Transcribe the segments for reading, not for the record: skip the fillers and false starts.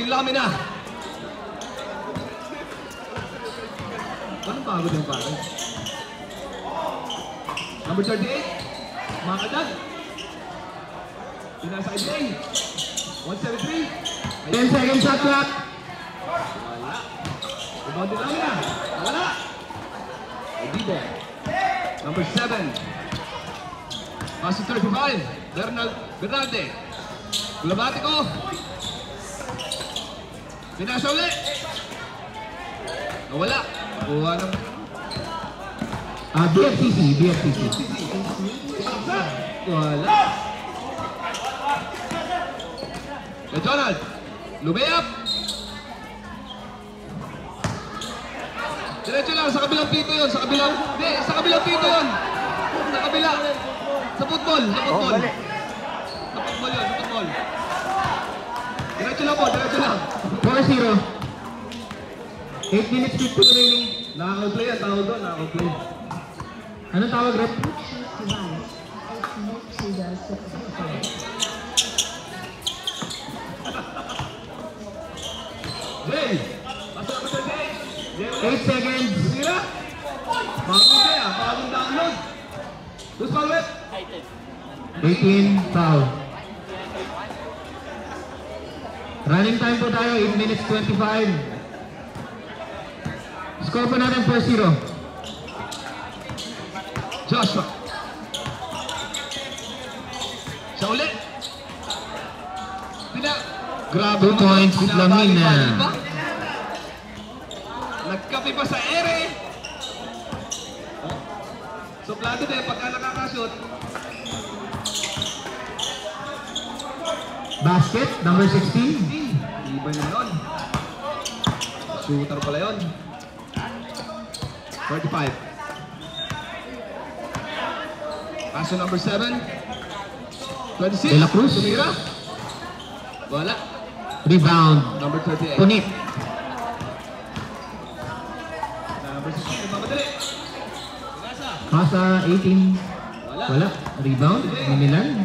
kay Lamina. Anong pagod yung pare? Number 38, Makadag. Pinasa kay Jay. 173. 10 seconds shot clock. Wala. Rebound din Lamina. Wala. Edibo. Number 7. Pass to 35. Bernalde. Gulabatico. Pinasa ulit. Nawala. Kuha ng... BFCC. Wala. Donald. Lumayap. Diretso lang. Sa kabilang pito yun. Sa kabilang... Hindi. Sa kabilang pito yun. Sa kabila. Sa football. Sa football. Sa football yun. Sa football. Diretso lang po. Diretso lang. 4-0. 8 minutes 50 remaining. Nakaka-play yan. Tawag doon. Nakaka-play. Anong tawag, Rep? Jay! Pasok ako sa Jay! 8 seconds. Sira! Bagong Jay ah! Bagong download! Who's foul with? 18, foul. Running time po tayo, 8 minutes 25. Score po natin 4-0. Joshua. Siya ulit. Grabe 2 points, Lamina. Nagkape pa sa ere. Suplado din pagka nakakashoot. Basket, number 16. Ibay na yun. Shooter pala yun. 45. Paso number 7. 26. De La Cruz. Tumira. Wala. Rebound. Number 38. Punit. Number 16. Mamadali. Pasa 18. Wala. Rebound. Mimilan.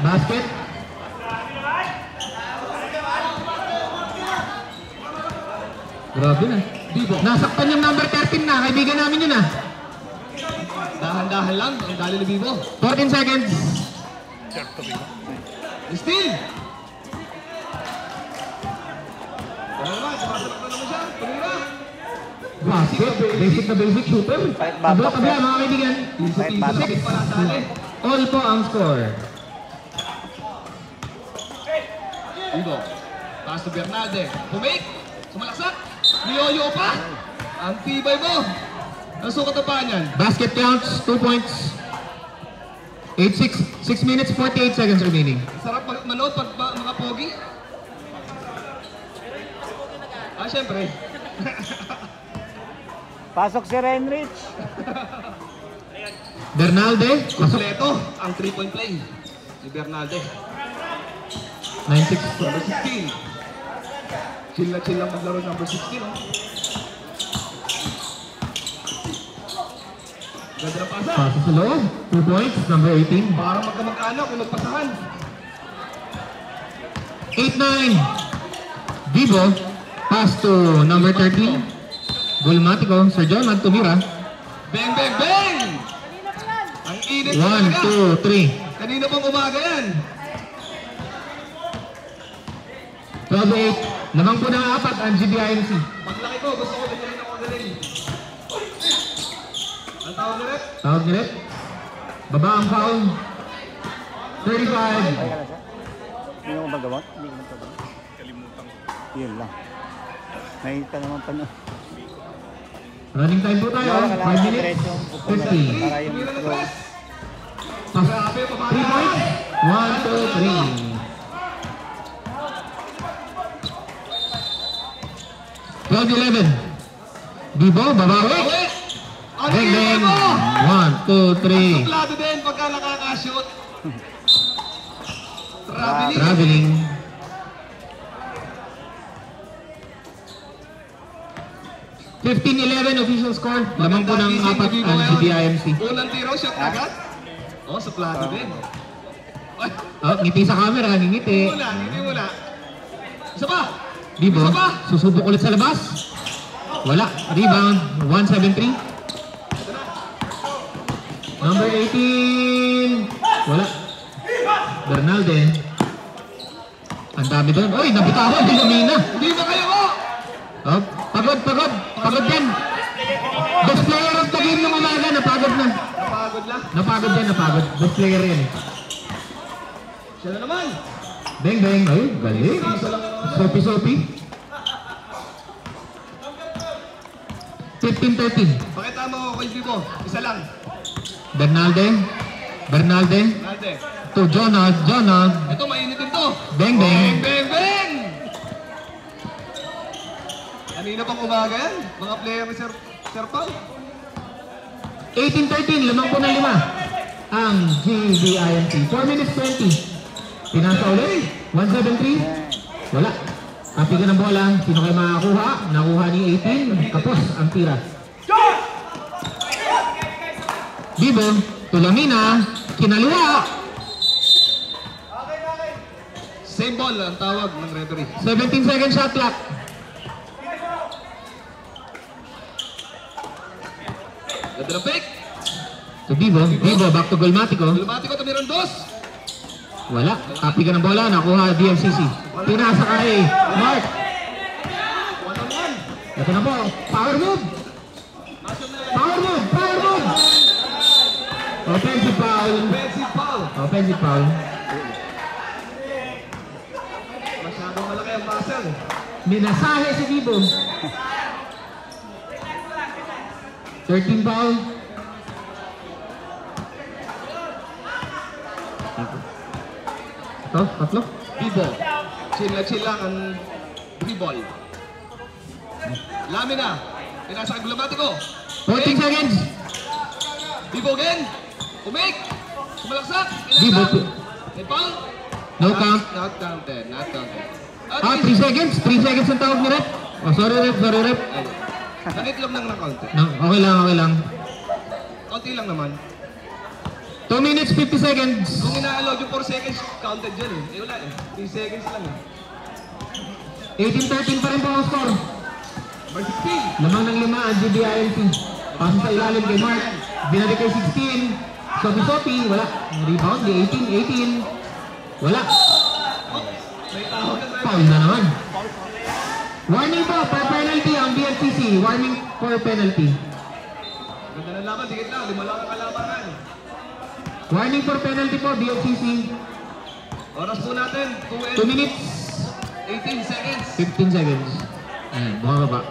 Basket. Grabe na. Nasaktan yung number 13 na. Kaibigan namin yun ah. Dahan-dahan lang. Ang dali ni Bibo. 14 seconds. Steal! Wala naman. Sumasalak na naman siya. Tumira. Basket. Basic na basic shooter. Kabla mga kaibigan. Piso-piso lang din pala tali. All po ang score. Bibo. Pass to Bernalde. Pumake. Sumalaksak. Niyoyo pa. Ang tibay mo. Ang sukat na pa niyan. Basket counts. 2 points. 6 minutes 48 seconds remaining. Sarap manood pag mga pogi. Syempre. Pasok si Renrich. Bernalde. Kompleto ang 3-point play ni Bernalde. 9-6. Number 16. Chill na chill lang maglaro number 16. Oh. Ganda ng pasa. Pasa sa loob. 2 points. Number 18. Parang magkamag-anak kung magpasahan. 8-9. Vivo. Pass to number 13. Gulmatico. Sir John Magtumira. Bang, bang, bang! Ang init 1, 2, 3. Kanina pang umaga yan. 12-8. Lamang po ng 4 ang GBIMC. Paglaki ko, gusto ko bigyan ako galing. Ang tawag na rep? Tawag ni Rep. Baba ang foul. 35. Ay, ka na siya. Hindi mo magawa? Hindi ko magawa. Kalimutan ko. Yun lang. Nakita naman pa na. Running time po tayo. 5 minutes. 50. Para yung Tumira na flow. press. Pass. Grabe, 3 pamana. points. 1, 2, 3. 12-11. Vivo, babawi. Bawi! Ang Bang, tibay bang. mo! 1, 2, 3. Suplado din pagka nakakashoot. Traveling. Traveling. Official score. Lamang po ng 4 ang GBIMC. Unang tiro, shot agad. Oh, suplado din. Ay, Oh, ngiti sa camera, ngingiti. hindi muna. Isa pa! Bibo, Isa pa! susubok ulit sa labas. Wala. Rebound, 173. Number 18. Wala. Bernalde. Ang dami doon. Uy, nabitawan din Lumina. Hindi ba kayo ko? Oh, pagod. Pagod yan. Best player of the game ng umaga, napagod na. Napagod lang. Napagod. Best player yan. Siya na naman. Bang. Ay, galing. Sopi. 15-13. Pakita mo kay Vivo. Isa lang. Bernalde. Nalde. To Jonah. Ito, mainit din to. Bang. Bang! Kanina pang umaga yan. Mga player ni Sir Pao. 18-13, 5 ang GBIMC. 4 minutes 20. Pinasa ulit. 173. Wala. Kapi ka ng bola. Sino kayo makakuha? Nakuha ni 18. Kapos ang tira. Bibo. Tulamina. Kinaliwa. Same ball ang tawag ng referee. 17 second shot clock. Ganda ng fake. To Bibo. Back to Golmatico. Lumatiko, tumiron dos. Wala. Kapi ka ng bola. Nakuha DFCC. Pinasa kay Mark. 1-on-1. Ito na po. Power move. Offensive foul. Masyadong malaki ang muscle. Minasahe si Bibo. 13 foul. Ito, tatlo. Vivo. Chill lang ang B-ball. Lamina. Pinasa ang Lumatiko. 14 seconds. Vivo again. Umik. Sumalaksak. Vivo. May foul. No count. Not counted. At 3 seconds. 3 seconds ang tawag ni Rep. Oh, sorry Rep. Nangitlog lang ng konti. No, okay lang. Konti lang naman. 2 minutes, 50 seconds. Kung ina-allowed yung 4 seconds, counted dyan eh. Wala eh. 3 seconds lang eh. 18-13 pa rin po ang score. Number 16. Lamang ng 5 ang GBIMC. Paso sa ilalim kay Mark. Binalik kay 16. Sopi. Wala. Rebound. 18. Wala. May tawag na tayo. Foul na naman. Warning po for penalty ang BFCC. Warning for penalty. Ganda ng laban. Dikit lang. 5 lang ang kalabanan. Warning for penalty po BFCC. Oras po natin. 2 minutes. 18 seconds. 15 seconds. Ayan, bumababa.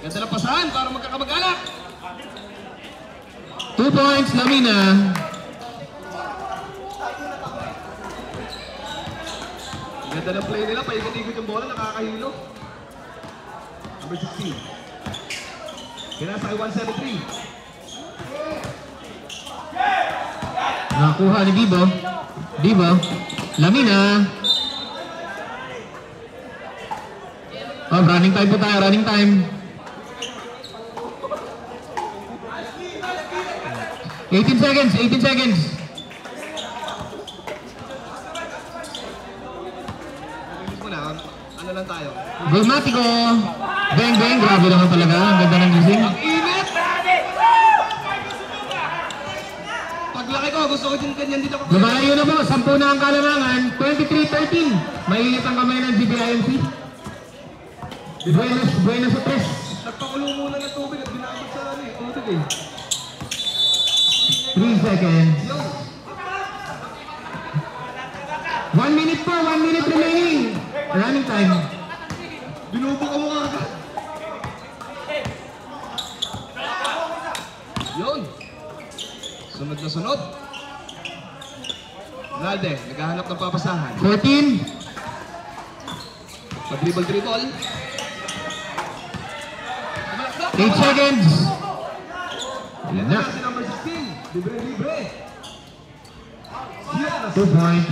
Ganda ng pasahan para magkakamag-alak. 2 points, Lamina. Ganda ng play nila. Paikot-ikot yung bola. Nakakahilo. Number 16. Kinasa kay 173. Nakuha ni Bibo. Lamina. Oh, running time po tayo. 18 seconds. Nalilis mo na. Ano lang tayo? Golmatico. Bang. Grabe naman talaga. Ang ganda ng gising. Ang init! Paglaki ko, gusto ko din ganyan dito. Lumalayo na po. 10 na ang kalamangan. 23-13. Mainit ang kamay ng GBIMC. Buenos Aires. Nagpakulo muna ng tubig at binabot sa tubig eh. 3 seconds. Yo! 1 minute po. 1 minute remaining. Running time. Binubo ka mo agad. Yun. Sunod na sunod. Nalde, naghahanap ng papasahan. 14. Dribble. 8 seconds. Yan Ayan na. na si number 16. Libre. 2 points.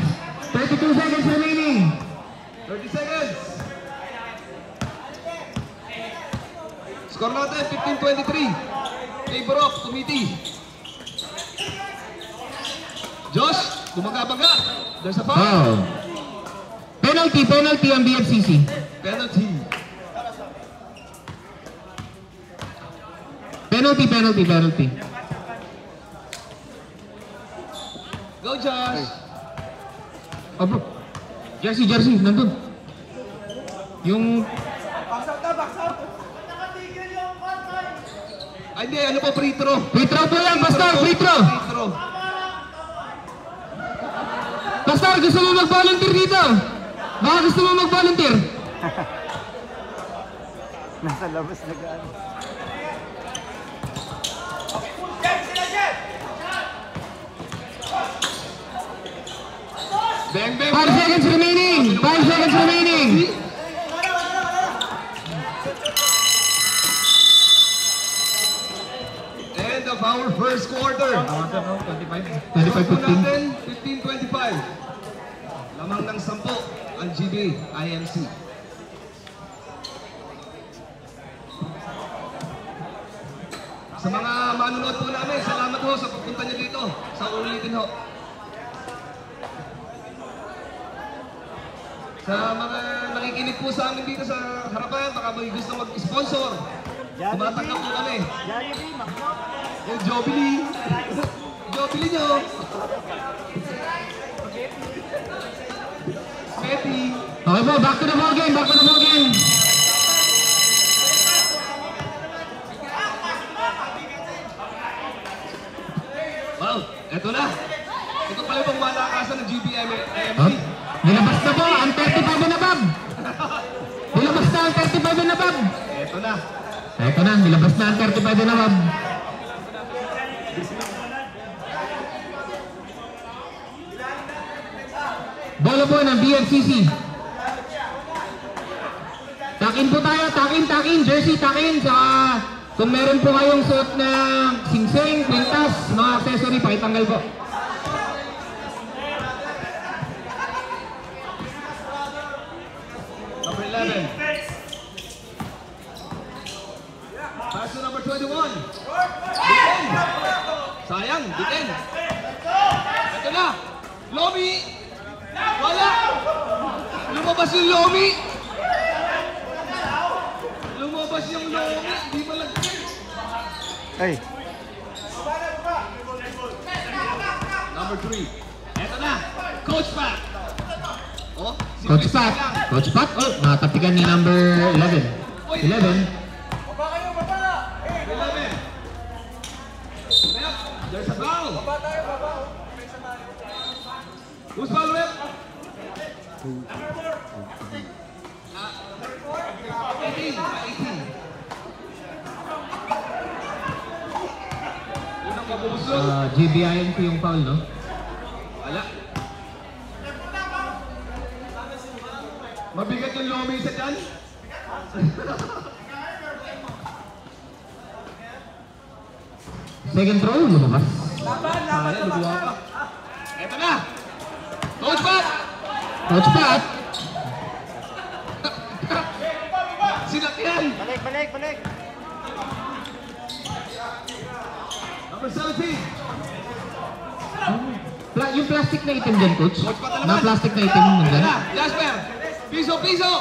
32 seconds remaining. 30 seconds. Score natin, 15-23. Favor of committee. Josh, bumaga-baga. There's a foul. Foul. Penalty ang BFCC. Penalty. Penalty. Go, Josh. Oh bro. Jersey, nandun. Yung... Ay, hindi. Ano po, free throw? Free throw po yan, Pastor. Free throw. Free throw. Pastor, gusto mo mag-volunteer dito? Baka gusto mo mag-volunteer? Nasa labas na gaano. Bang, bang, 5 seconds remaining. 5 seconds remaining. End of our first quarter. 25-15. natin, 15-25. Lamang ng 10 ang GB IMC. Sa mga manunood po namin, salamat ho sa pagpunta niyo dito sa ulitin ho. Sa mga nakikinig po sa amin dito sa harapan, baka may gusto mag-sponsor. Tumatanggap po kami. Yung Jobilly. Jobilly nyo. Petty. Okay po, back to the ball game. Wow, eto na. Ito pala yung malakasan ng GBM. Oh, nilabas na po ang 35 and above. Nilabas na ang 35 and above. Eto na. Ito na, nilabas na ang 35 and above. Bola po ng BFCC. Takin po tayo, takin. Jersey, takin. Saka kung meron po kayong suot na singsing, pintas, mga accessory, pakitanggal po. Number 11. Pass to number 21. Bitin. Sayang, bitin. Ito na. Lomi. Wala. Lumabas yung Lomi. Di ba lang. Ay, Number 3. Ito na. Coach Pat. Oh, si Coach Chris Pat. lang. Coach Pat. Oh, nakatapikan ni number 11. 11. 11. Yep, there's a foul. Who's foul, Rep? 18. 18. Yun ang mabubusog. GBINP yung foul, no? Wala. Mabigat yung Lomi sa dyan. Second throw, lumabas. Ayan, lubuha pa. Eto na. Coach Pat. Coach Pat. Sinakyan. balik. Number 17. Yung plastic na itim dyan, Coach? Coach Pat na Na naman. plastic na itim mo dyan? Wala. Jasper. Piso.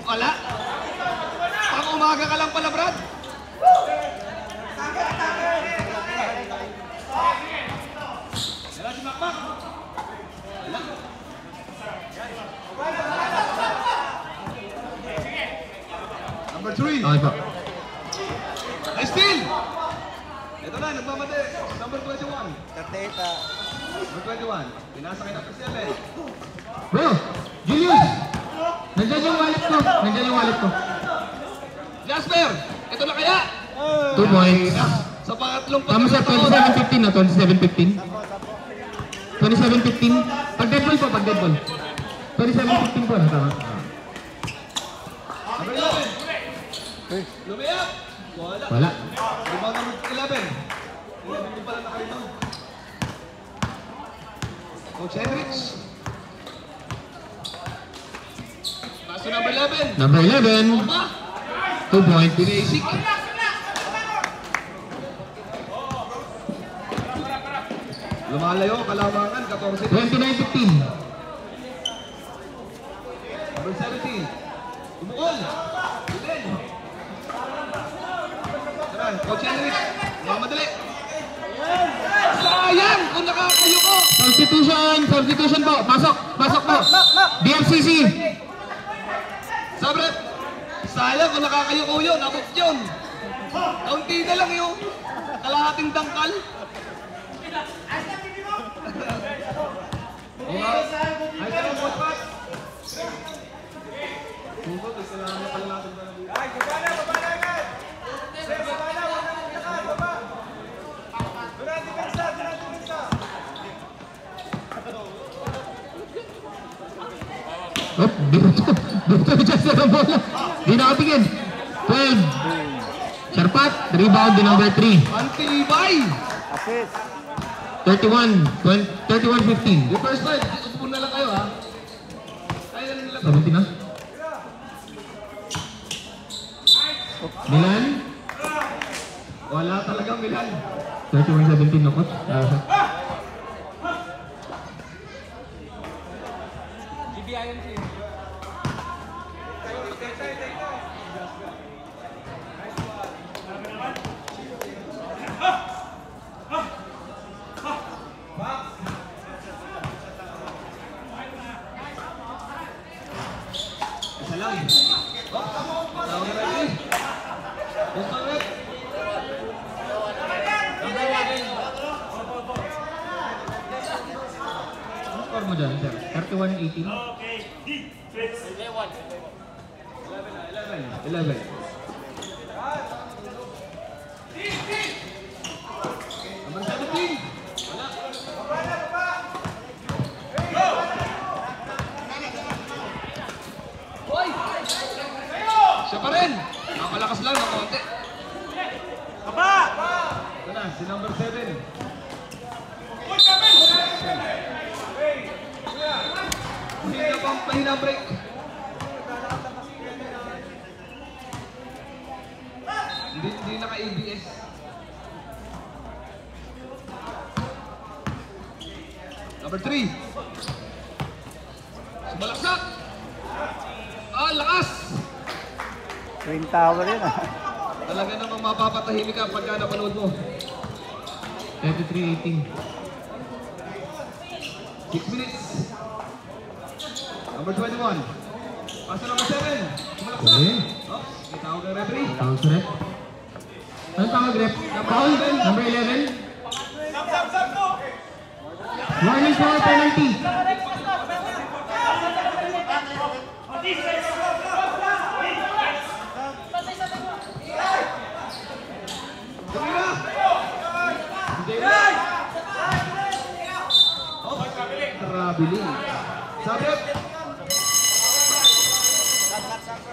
Wala. Pang umaga ka lang pala, Brad. Wala si Makmak. Wala. Number 3. Okay po. Steal. Ito na, nagmamate. Number 21. Kateta. Number 21. Pinasa kay number 7. Bro, Julius! Nandyan yung wallet ko. Jasper. Ito na kaya. 2 points. Sa pangatlong Tama sa pagkakataon. 27-15 na, 27-15. 27-15. Pag dead ball po, 27-15 po. Tama. Number 11. Lumiyak. Wala. Ibang number 11. 11 din pala nakalito. Coach Hendricks. Paso number 11. Number 11, Opa. 2 points. Basic. Lumalayo, kalamangan, 14. 29-15. Number 17. Tumukol. Bilin. Tara, Coach Henrik. Madali. Sayang kung nakakayo ko. Substitution po. Pasok po. DFCC. Sabret. Sayang kung nakakayo ko yun. Abot yun. Kaunti na lang yun. Kalahating dangkal. Ay, kaya mo, Pat. Tungkol, kailangan na pala natin ba na dito? Ay, baba na agad! Baba! Doon depensa! Oh, dito dyan sa bola. Di nakatingin. 12. Sharpat, rebound din number 3. Antibay! Assist. 31-15. Yung first time, upo na lang kayo ha. Kaya na nila. 17 na. Milan. Wala talagang Milan. 31-17 na coach. Isa lang. Oh, tawag na rin. Basta rin. Ano score mo dyan, sir? 31-18? 11. Number 17. Wala. Hoy! Siya pa rin. Nakakalakas lang ng konti. Ito na, si number 7. Hindi na pang pahinang break. Hindi naka-ABS. Number 3. Sumalaksak. Ah, lakas! Twin Tower yun ah. Talaga namang mapapatahimik ka pagka napanood mo. 33-18. 6 minutes. Number 21. Pasa number 7. Sumalaksak. Okay. Oh, may tawag ng referee. Tawag sa rep. Anong tawag rep? Foul? Number 11? Warning for penalty. Tumira! Hindi na! Oh, Trabili. Sabret!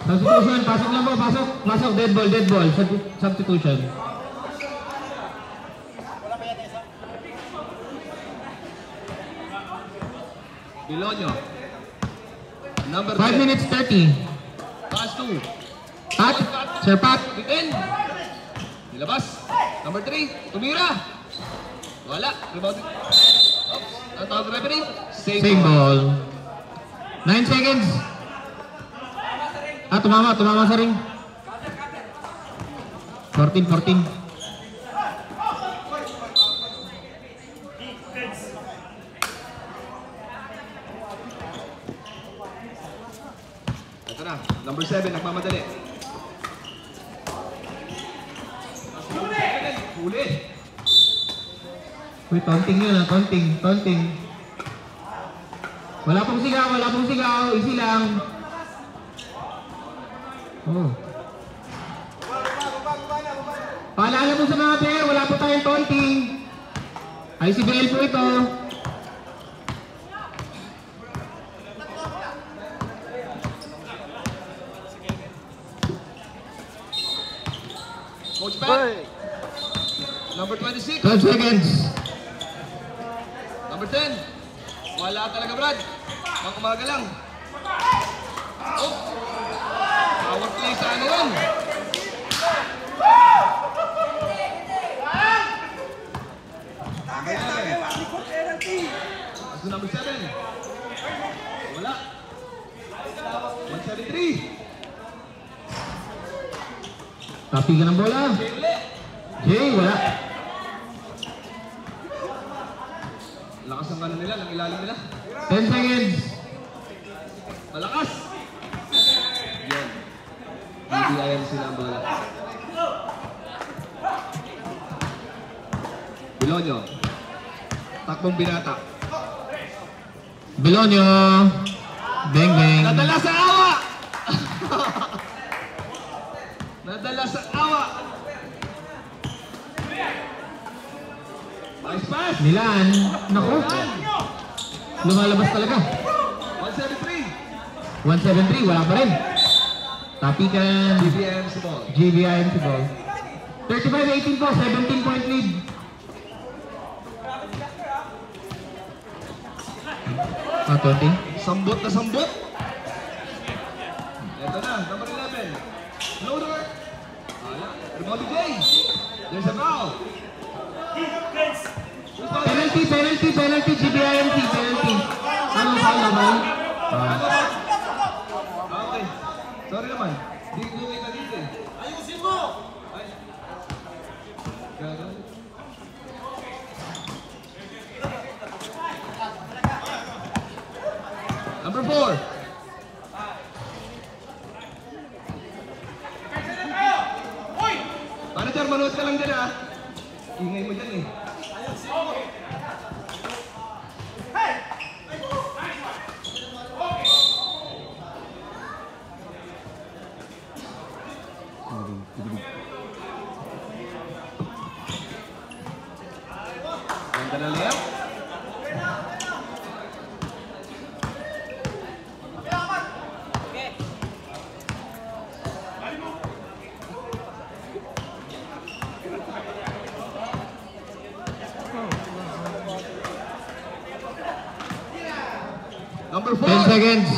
Substitution. Pasok lang po. Pasok. Dead ball. Substitution. Bilonyo. Number 5 10. minutes 30. Pass 2. Pat. Sir Pat. Bitin. Nilabas. Number 3. Tumira. Wala. Rebound. Oops. Ang tawag ng referee. Same ball. 9 seconds. Ah, tumama sa ring. 14. Ito na. Number 7. Nagmamadali. Huli. Uy, taunting yun ah. Taunting. Wala pong sigaw. Easy lang. Oh. Paalala po sa mga player, wala po tayong taunting. ICBL po ito. Coach Pat. Hoy! Number 26. 12 seconds. Number 10. Wala talaga, Brad. Pang umaga lang. Oh. Power play sana yun. Number 11. to number 7. Wala. 173. Copy ka ng bola. Jay ulit. Jay, wala. Lakas ang nila, ng ilalim nila. 10 seconds. Malakas. Yan. GBIMC na ang bola. Bilonyo. Takbong binata. Bilonyo. Bang, bang. Nadala sa awa! Nadala sa awa! Nice pass! Milan. Naku. Lumalabas talaga. 173. 173, wala pa rin. Tapikan. GBIMC ball. GBIMC ball. 35-18 po, 17-point lead. Ah, 20. Sambot na sambot. Ito na, number 11. Floater. Ala, Rebound Jay. There's a foul. Penalty, GBIMC, penalty. Ano foul naman? Okay. Sorry naman. Di ko kita dito eh. Ayusin mo! Ay. Gano'n. Number 4. Manager, manood ka lang dyan ah. Ingay mo dyan eh. Ganda na layup. Number 4. 10 seconds.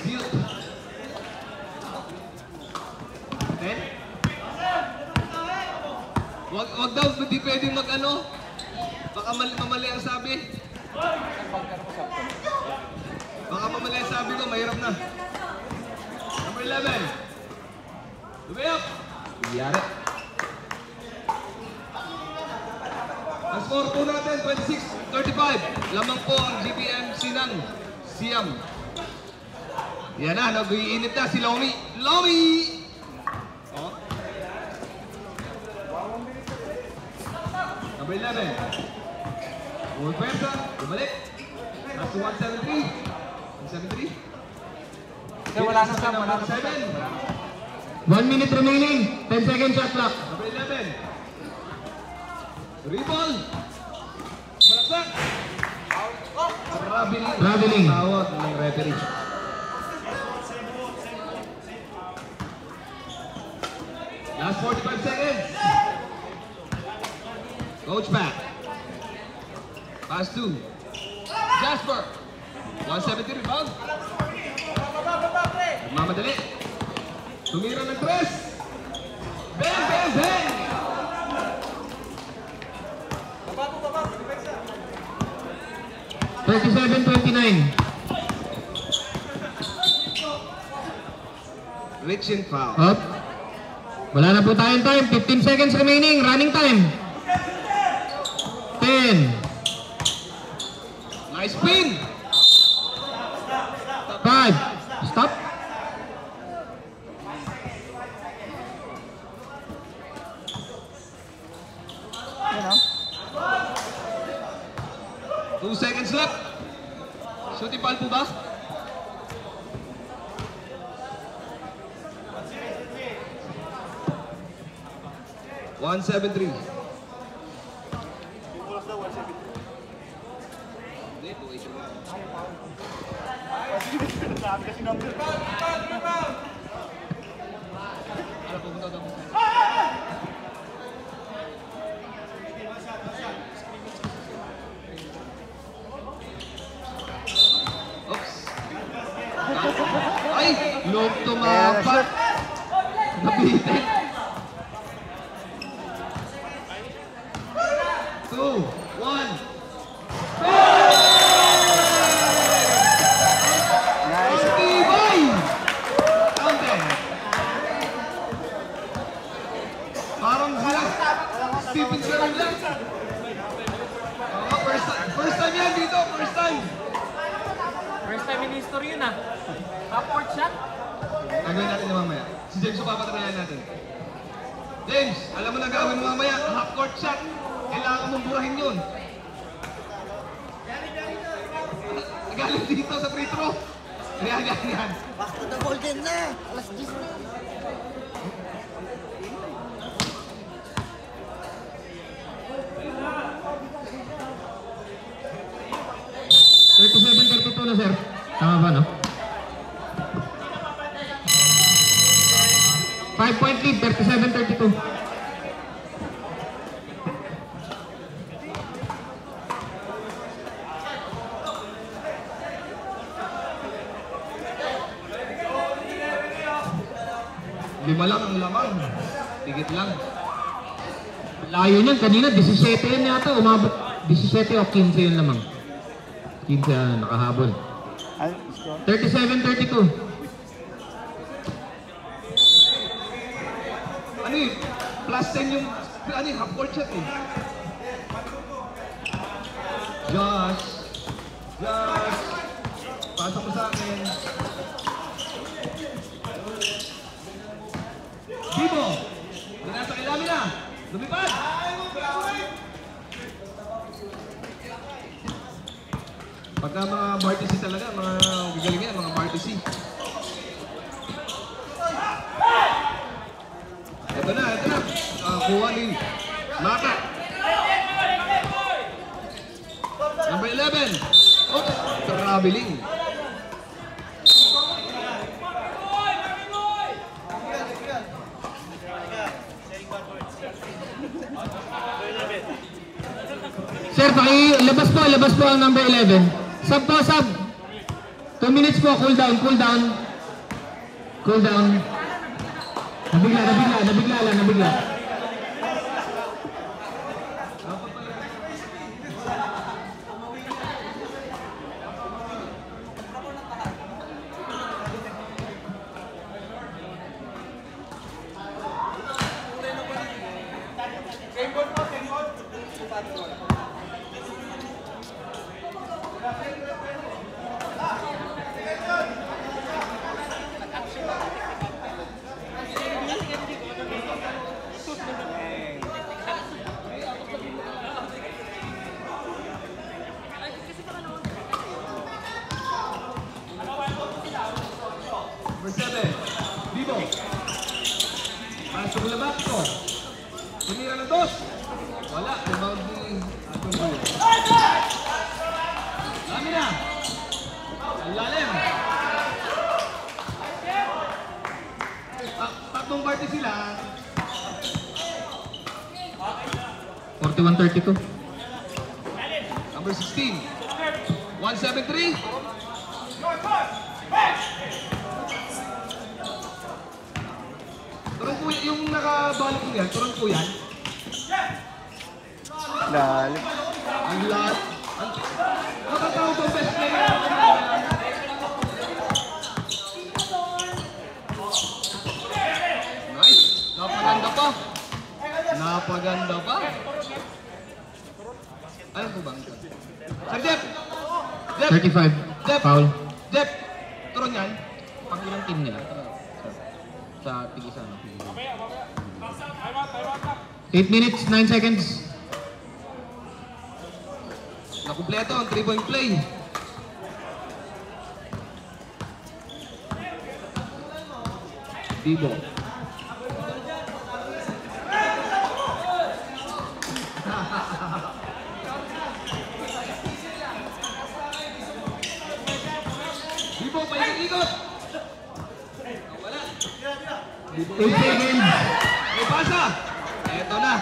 Field. 10. Wag daw, hindi pwedeng mag-ano. Baka mamali ang sabi. Baka mamali ang sabi ko, mahirap na. Number 11. Lumayap. Iyari. Ang score po natin, 26-35. Lamang po ang GBIMC ng Siam. Yan na, nag-iinit na si Lomi. Lomi! Oh. Number 11. Bull Pwersa, bumalik. Last to 173. 173. Wala na sa number 7. 1 minute remaining. 10 seconds shot clock. Number 11. Ribol. Malaksak. Traveling. Tawag ng referee. Last 45 seconds. Coach back. Pass 2. Jasper. 170 rebound. Nagmamadali. Tumira ng 3. Bang, bang, bang! 37-29. Rich in foul. Up. Wala na po tayong time. 15 seconds remaining. Running time. 10. Nice spin. 5. Stop. Yan o. 2 seconds left. Shooting foul po ba? $173. Sabi kasi number. Ano po ba ito? Oops. Ay! Loob tumapat. Nabitin. 2, 1. Nice. Tibay! Counted. Parang sila Stephen Curry lang. First time yan dito, first time. First time in history yun ah. Upward shot. Gagawin natin na mamaya. Si James yung papatrayan natin. James, alam mo na gawin mo mamaya, half court shot. Kailangan mong burahin yun. Galing dito sa free throw. Yan. Back to the ball din na. Alas 10 na. na, sir. Tama ba, no? 5-point lead, 37-32. Lima lang ang lamang. Tigit lang. Layo niyan. Kanina, 17 yan yata. Umabot. 17 o 15 yun lamang. 15 nakahabol. 37-32. Ano eh? Plus 10 yung ano eh, half court shot eh. Josh. Pasok mo sa akin. Bibo. Binasa kay Lamina. Lumipad. Pagka mga Bartisi talaga, mga gagaling yan, mga Bartisi. Ito na. Kuha ni Maka. Number 11. Oh, traveling. Sir, labas po ang number 11. Sub po, sub. 2 minutes po, cool down. Nabigla. Number 7. Bibo. Pasok labak ko. Tumira ng 2. Wala. Rebound ni Atong Buyo. Lamina. Ang lalim. Tatlong party sila. 41-32. Number 16. 173. Turun po yung nakabalot po yan. Turun po yan. Lalim. Ang lahat. Nakatawag ang best player. Nice. Napaganda pa. Alam ko bang ito? Sir Jeff! 35. Foul. Jeff! Turon yan. Pang ilang team nila? Sa tigisan. 8 minutes, 9 seconds. Nakumpleto ang 3-point play. Bibo. Bibo, paikot-ikot. Wala. 8 seconds. May pasa. Eto na.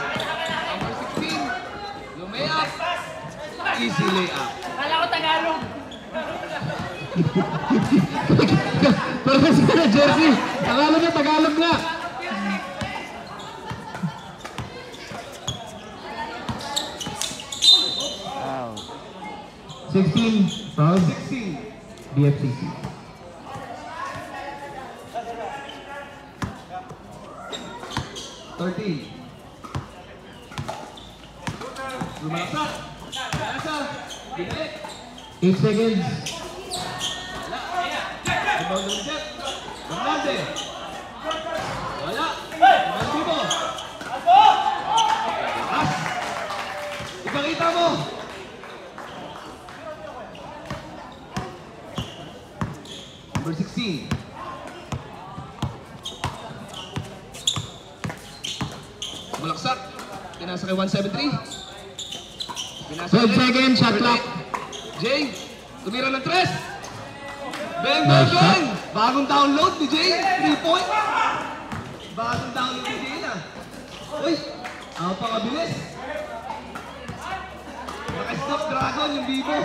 Number 16. Yung may up. Easy layup. Kala ko Tagalog. Parang sila na jersey. Tagalog na, Tagalog na. 16, foul, 16. BFCC. Lumalaksak. Nasa. Binalik. 8 seconds. Rebound ng Jet. Bernalde. Wala. Maldivo. As. Ipakita mo. Number 16. Malaksak. Pinasa kay 173. Pinasa 12 seconds, shot clock. Jay, tumira ng 3. Bang, bang, Nice bang! Bagong download ni Jay. 3 point. Bagong download ni Jay na. Uy, ang pangabilis. Naka-stop dragon yung Vivo.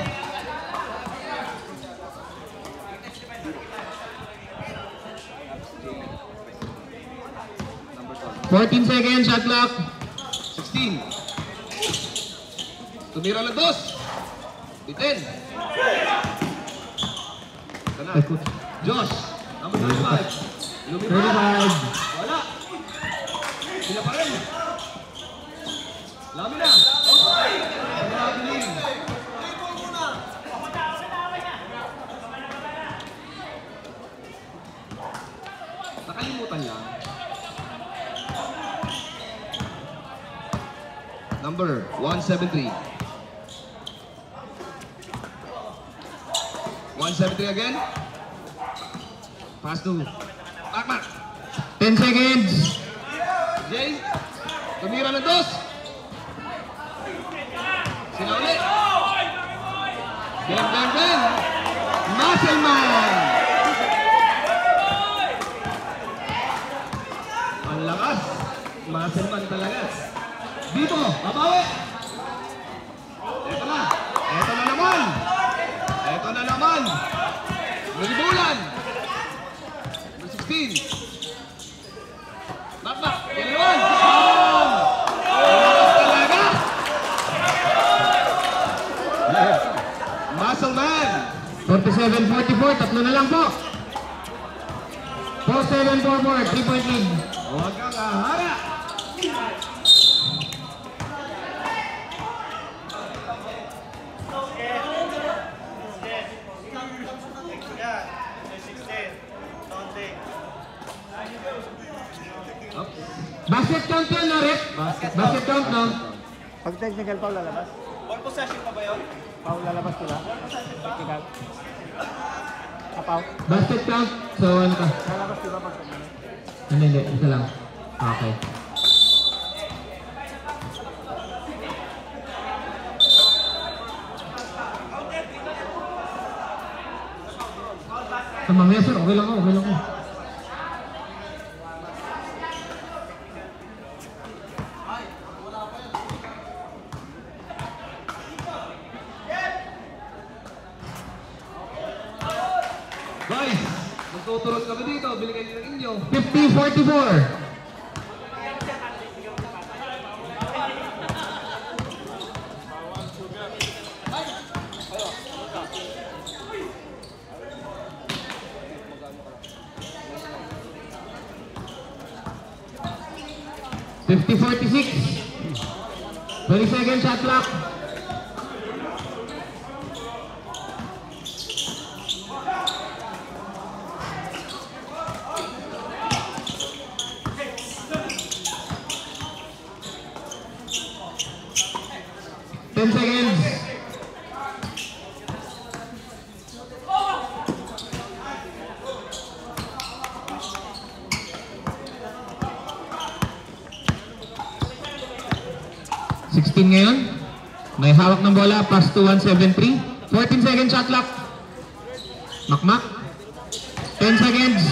Number 14 seconds, shot clock. 16. Tumira ng 2. Bitin. Kana. Josh, number 35. Lumipad. 35. Wala. Sila pa rin. Lami na. Okay. Pagkakabiling. Nakalimutan lang. Number 173. 173 again. Pass to Mark. 10 seconds. Jay, tumira ng 2. Sila ulit. Bang. Muscle Man. Ang lakas. Muscle Man talaga. Dito, babawi. Ito na. Ito na naman. Nalibulan. Number 16. Back. Yellowan. Lakas talaga. Muscle Man. 47-44, tatlo na lang po. 4-7-4-4, 3-point lead. Huwag kang ahara. Up. Basket count yun, no, Rep? Basket count, no? Pag technical foul lalabas? One possession pa ba yun? Foul lalabas sila? Technical. Apaw? Basket count. So, ano ka? Lalabas diba pag technical? Hindi. Isa lang. Okay. Mamaya, sir. Okay lang ako. Guys, magtuturot kami dito. Bili kayo ng inyo. 50-44. $50-46. 20 seconds shot clock. Ten seconds. Ngayon, may hawak ng bola, pass to 173. 14 seconds shot clock. Makmak. 10 seconds.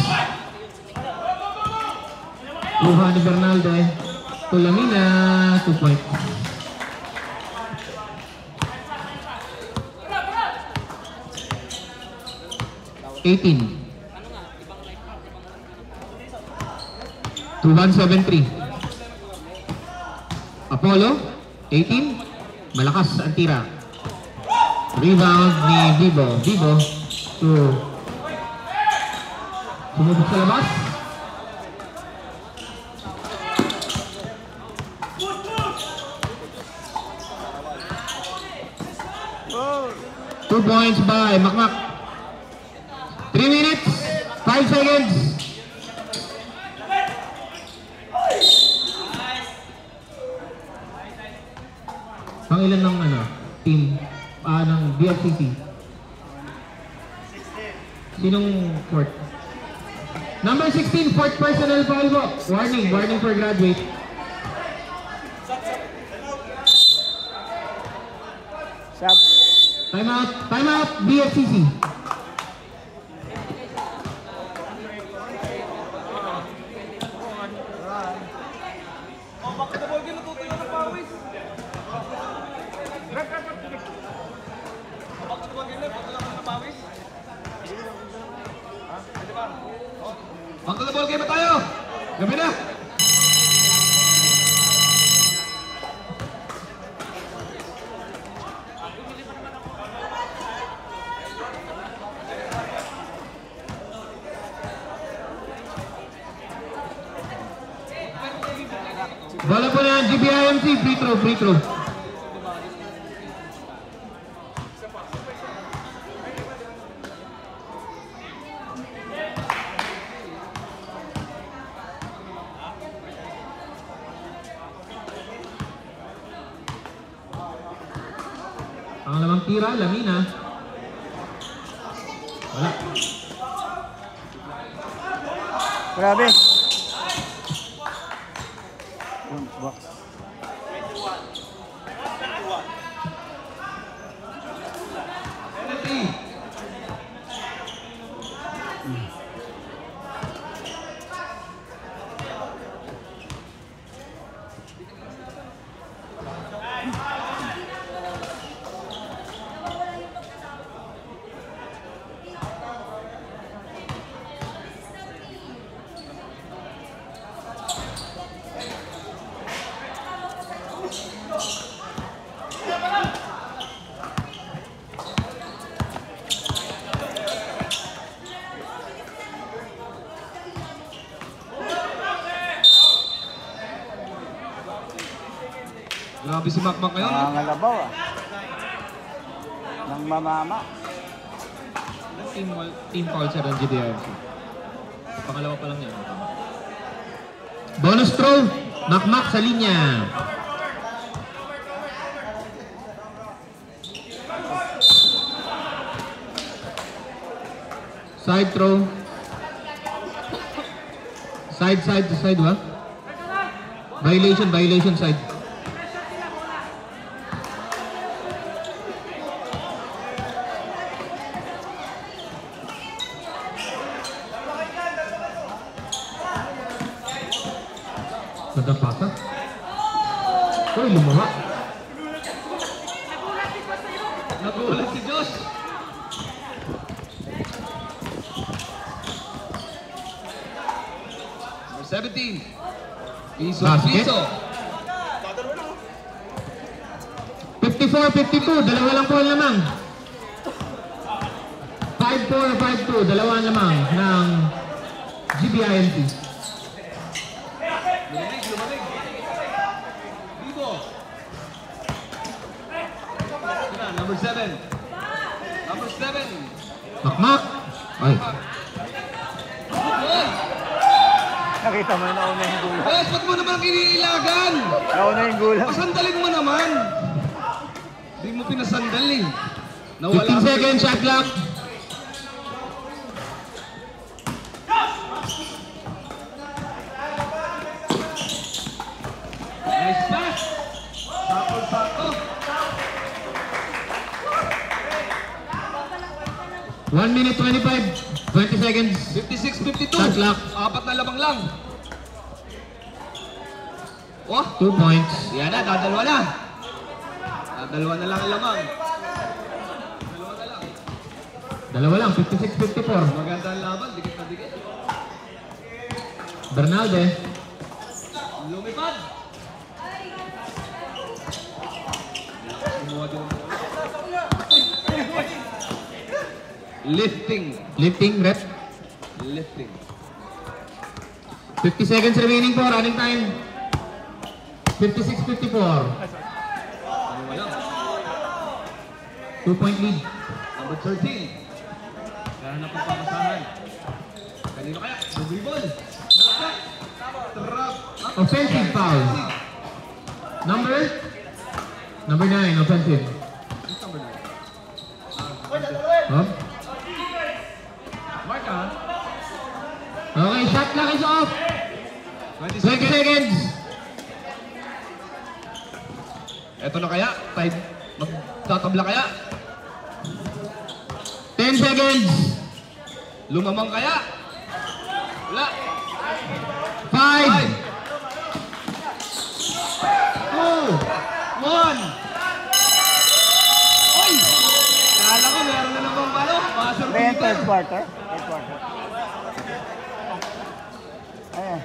Luha ni Bernalde. Tulamina, 2 points. To 173. Apollo. 18, malakas ang tira. Rebound ni Vivo. Vivo to sumubok sa labas. Oh! 2 points by Makmak. 3 minutes, 5 seconds. Pang ilan ng team ng BFCC? Sinong court? Number 16, fourth personal foul po. Warning for graduate. Shot. Time out, BFCC. Bakit na ball game natutuyo ng pawis? Bakit na ball game natutuyo ng pawis? Bakit na ball game na tayo? Gabi na! Bola po na GBIMC, free throw. Ang lamang tira, Lamina. Wala. Grabe. Box. Grabe si Makmak ngayon. Nangangalabaw ah. Nang mamama. Team foul sir ng GBIMC. Pangalawa pa lang yan. Bonus throw, Makmak sa linya. Side throw. Side ba? Violation side. Nadapasa? Uy, lumawa. Nagulat si Josh. Number 17. Basket. Piso. 54-52, dalawa lang po ang lamang. 5-4, 5-2, dalawa ang lamang ng GBIMC. Lumamig. Vivo. Number 7. Makmak. Ay. Good. Nakita mo na nauna yung gulang. Boss, ba't mo naman kiniilagan? Nauna yung gulang. Pasandalin mo naman. Hindi mo pinasandalin. 15 seconds, shot clock. Nice pass. Sakto. 1 minute 25, 20 seconds. 56-52. Shot clock. 4 na lamang lang. Oh, 2 points. yan na, dadalwa na. Dadalwa na lang ang lamang. Dalawa lang, 56-54. Maganda ang laban, dikit na dikit. Bernalde. Lumipad. Kumuha din ang bola. Lifting. Lifting, rep. Lifting. 50 seconds remaining po, running time. 56-54. Wala. 2-point lead. Number 13. Kaya na pagpakasahan. Kanino kaya? Double ball. Trap. Offensive foul. Number 9, offensive. Up. Mark ah. Okay, shot clock is off. 20 20 seconds. seconds. Eto na kaya? Magtatabla kaya? 10 seconds. Lumamang kaya? Wala. 5. 2, 1. Oy! Kala ko meron na namang balo. Buzzer Third beater. quarter. Third quarter. Ayan.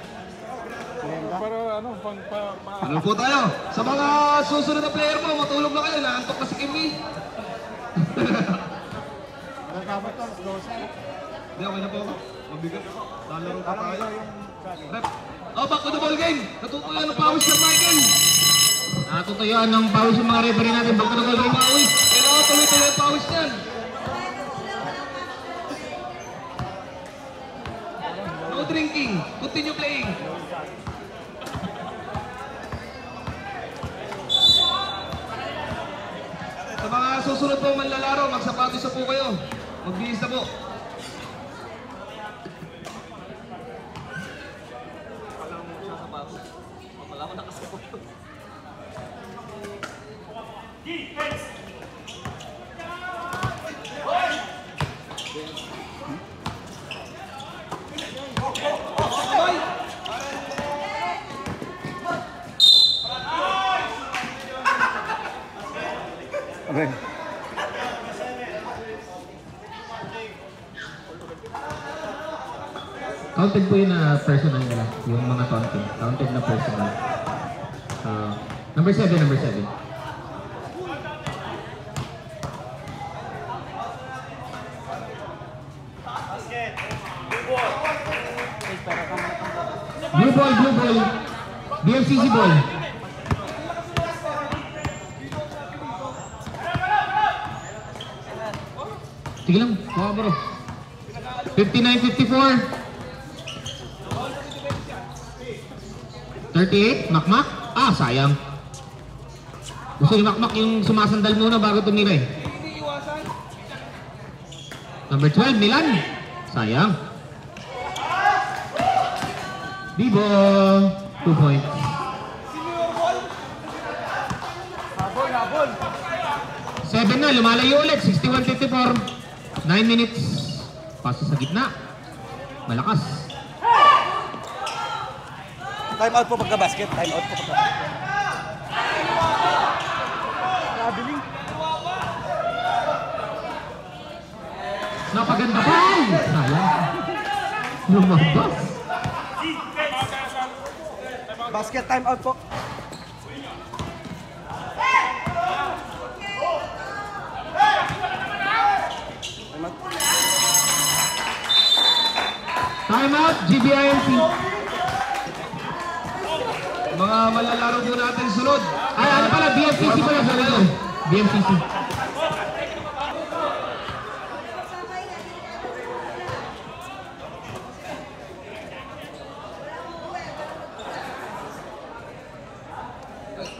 Ano po tayo? Sa mga susunod na player mo, matulog na kayo. Naantok na si Kimi. Nagkabot to, let's go sir. Hindi, okay na po ako. Mabigat ako. Lalaro pa tayo. Rep. Oh, back to the ball game. Natutuyan ng pawis ng Michael. Natutuyuan ng pawis yung mga referee natin. Back to the goal game. Pawis. Kailangan tuloy-tuloy ang pawis niyan. No drinking. Continue playing. Sa mga susunod po manlalaro, magsapatos na po kayo. Magbihis na po. Okay. Counted po yun na personal nila. Yung mga taunting. Counted na personal. Number 7, number 7. Blue ball, blue ball. BMCC ball. Sige lang, mga bro. 59-54. 38, makmak. Ah, sayang. Gusto ni makmak yung sumasandal muna bago tumira eh. Number 12, Milan. Sayang. Bibo. 2 points. Habol, habol. 7 na, lumalayo ulit. 61-54. 9 minutes. Paso sa gitna. Malakas. Time out po pagka-basket. Time out po pagka-basket. Nabiling. Napaganda pa! Sayang. Lumabas. Basket time out po. Time out, GBIMC. Mga malalaro po natin sunod. Ay, ano pala, BMCC pala. Sorry ko. BMCC.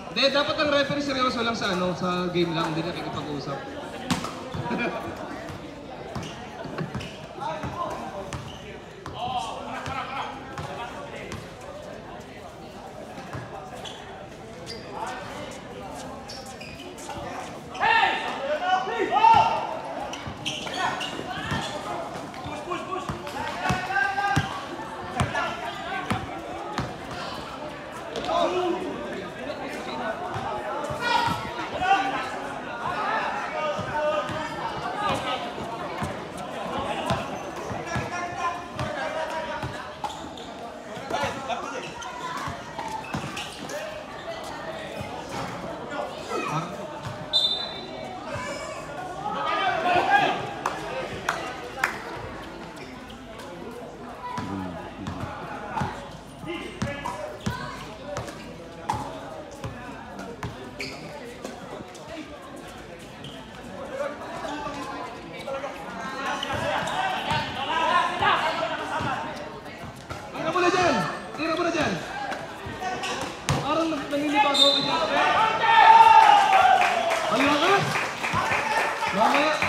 Hindi, dapat ang referee seryoso lang sa ano, sa game lang, hindi nakikipag-usap.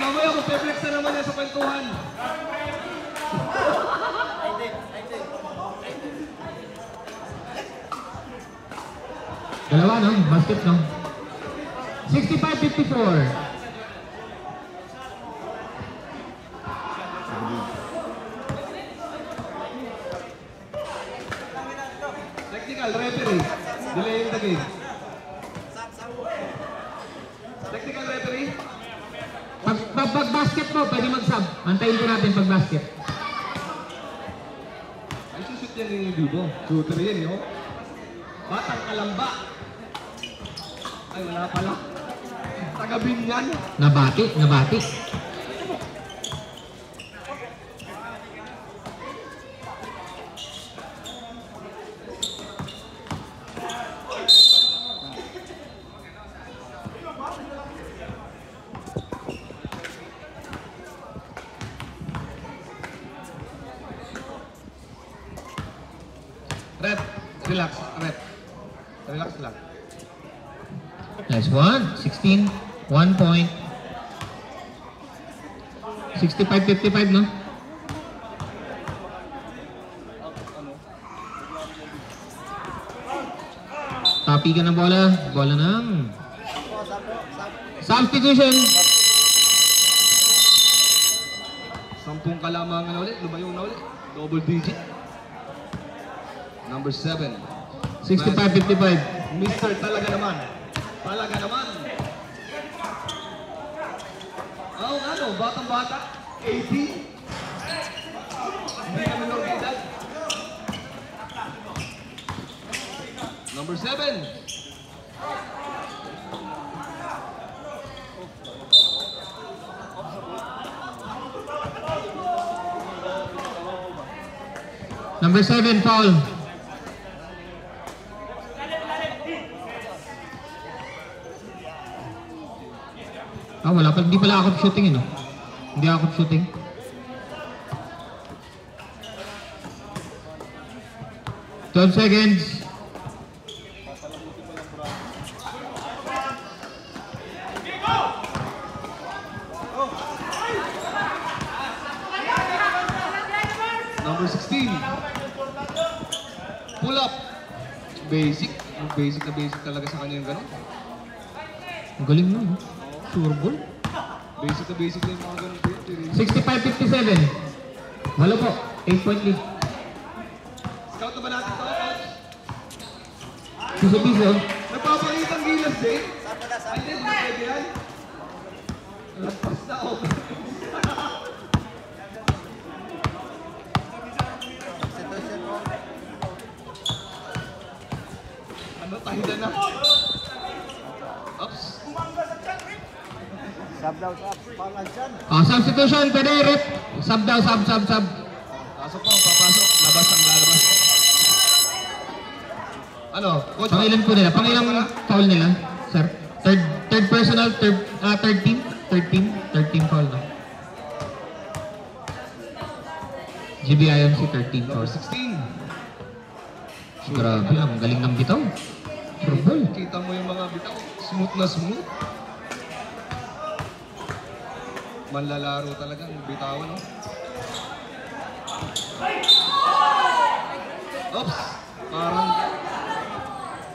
Mamaya mag-flex na naman yan sa kwentuhan. Dalawa, no? Basket, no? 65-54. Technical, referee. Delaying the game. Technical referee. Pag basket mo, pwede mag-sub. Antayin ko natin pag basket. Ay, sushoot yan yung Bibo. Shooter yan, yun. Batang kalamba. Ay, wala pala. Taga-Binyan. Nabati. Red, relax, Red. Relax lang. Nice one. 16. 1 point. 65-55, no? Tapi ka ng bola. Bola ng substitution. 10 kalamangan na ulit. Lumayo na ulit. Double digit. Number 7. 65-55. Mister talaga naman. Talaga naman. Oh, ano? Batang-bata. 80. Hindi na minor de edad. Number 7. Number 7, foul. Wala pa. Hindi pala ako shooting, no? Hindi ako shooting. Twelve seconds. Number 16. Pull up. Basic. Basic na basic talaga sa kanya yung gano'n. Ang galing mo, no? Sure ball. Basic na basic na yung mga gano'n. 65-57. Wala po. 8-point lead. Scout na ba natin ito, coach? Piso-piso. Nagpapakitang gilas din. Ay, hindi na pwede yan. Lagpas na ako. Ano, tahilan na. Oops. Sub daw, sub. Parang dyan. Substitution. Pwede, rep. Sub daw, sub. Pasok po, papasok. Labas ang lalabas. Ano, coach? Pangilan po nila? Pangilang foul nila, sir? Third personal, third team? Third team foul, no? GBIMC, third team foul. Number 16. Grabe, ang galing ng bitaw. Sure ball. Kita mo yung mga bitaw. Smooth na smooth. Manlalaro talaga ang bitaw, no? Oops! Parang...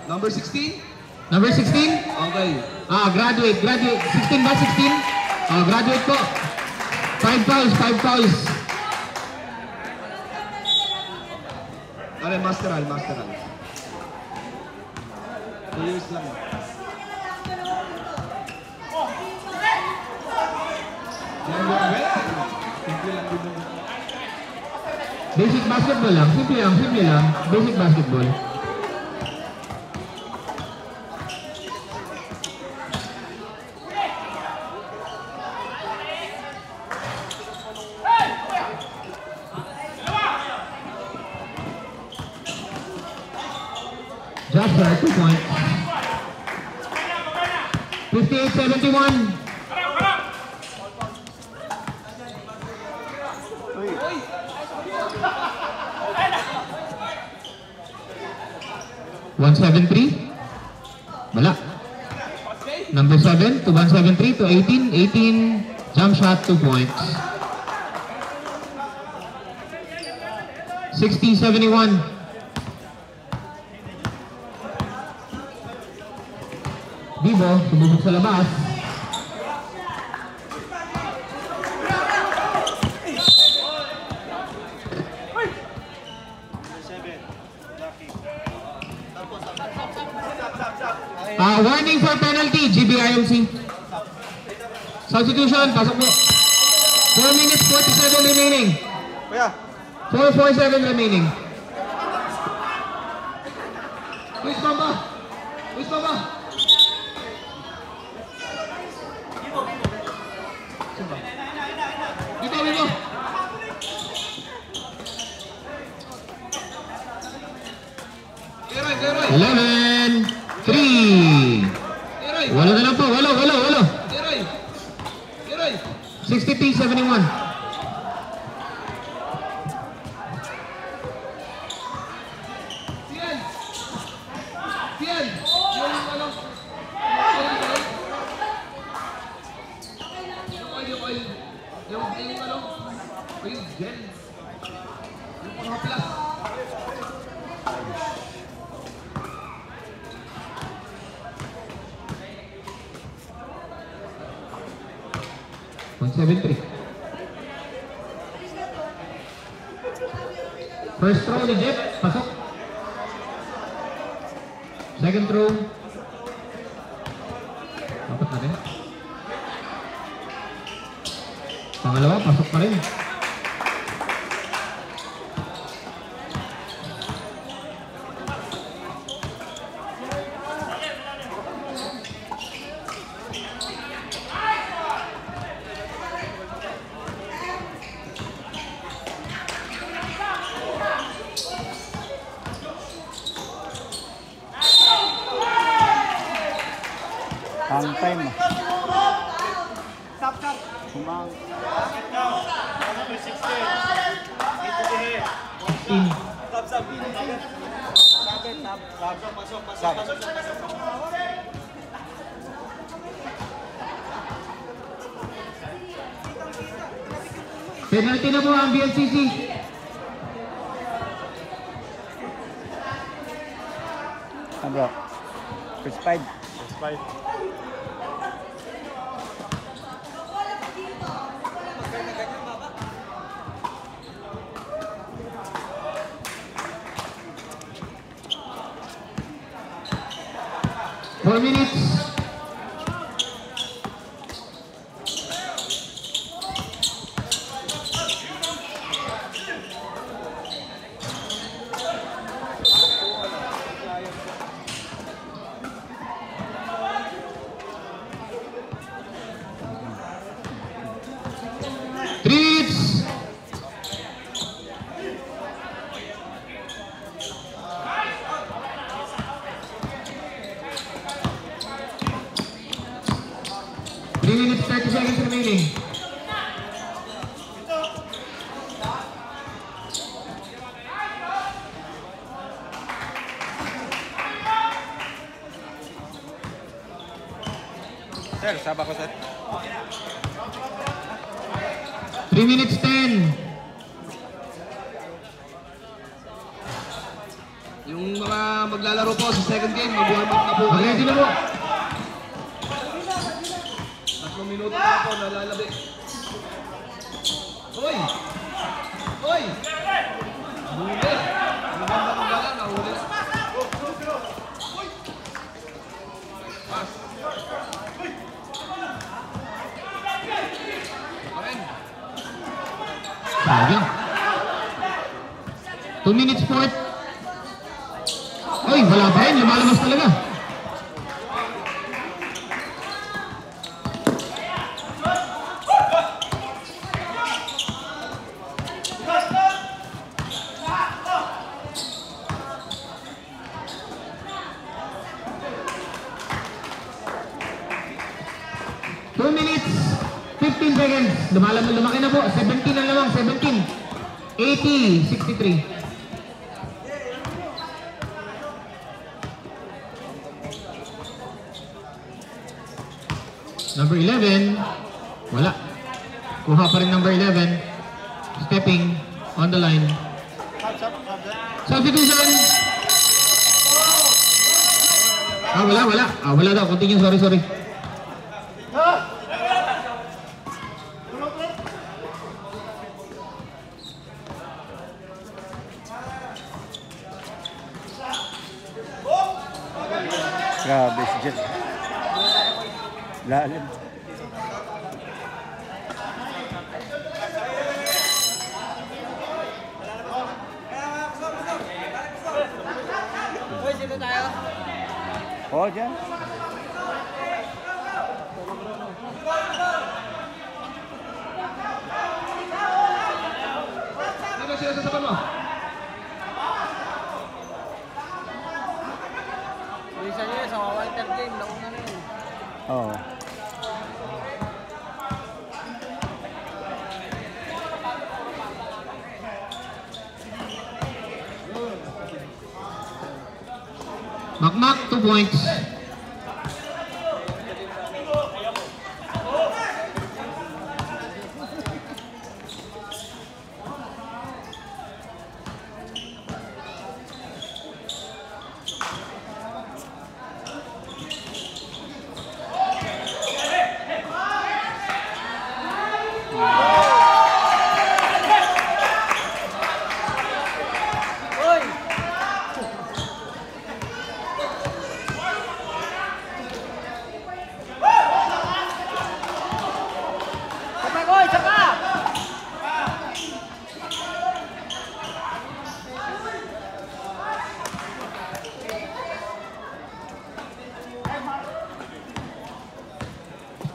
Number 16? Number 16? Okay. Graduate. 16 ba? 16? Graduate po. 5 fouls. Ano, masteral. 2 years lang. Yan yung wet. Simple lang din yung... Basic basketball lang. Simple lang. Basic basketball. Jasper, 2 points. 58-71. Uy, 173. Wala. Number 7 to 173 to 18. Jump shot, 2 points. 60-71. Bibo, sububok sa labas. Warning for penalty, GBIMC. Substitution, pasok mo. 4 minutes 47 remaining. Kuya. 4:47 remaining. Luis Bamba! Luis Bamba! Dito, dito! Geroy, Geroy! 11, 3. Geroy! Walo na lang po, walo. Geroy! Geroy! 63-71. Tian! Tian! Yung ano? Yung oil. Yung ano? Yung gel. Yung pang-haplas. First throw ni Jeff, pasok. Second throw. Dapat na rin. Pangalawa, pasok pa rin. Ang time. Sumang. 16. Penalty na po ang BLCC. Bro. First five. First five. Four minutes. Treats. Three minutes, 30 seconds remaining. Sir, saba ko sir. 3 minutes 10. Yung mga maglalaro po sa second game, mag-warm up na po. Mag-ready na po. 3 minuto na po, nalalabi. Hoy! Hoy! Huli! Ang ganda ng bala, nahuli. Pass. Karen. Sayang. 2 minutes 4. Ay, wala pa rin. Lumalabas talaga. Lumaki na po. 17 na lamang. 17. 80. 63. Number 11. Wala. Kuha pa rin number 11. Stepping on the line. Substitution! Wala daw. Continue, sorry. Grabe si Jet. Lalim. Uy, sino tayo? Oo, dyan. Ano sila sa saban mo? Bisa nyo yun, sa Walter game, nauna na yun. Oo. Makmak, 2 points. Uy! Sapa, Uy! Sapa!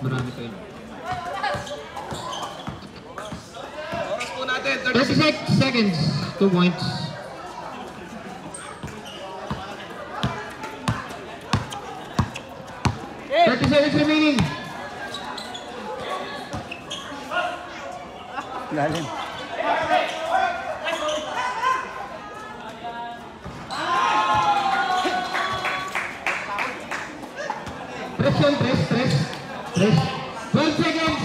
Marami kayo. Oras po natin, 36 seconds. 2 points. Eh! 30 seconds remaining. Lalim. Press. 12 seconds.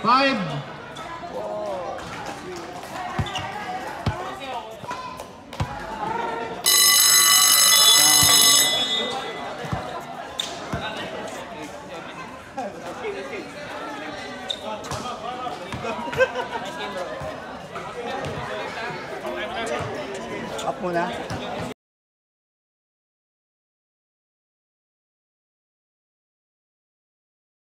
5. Up muna.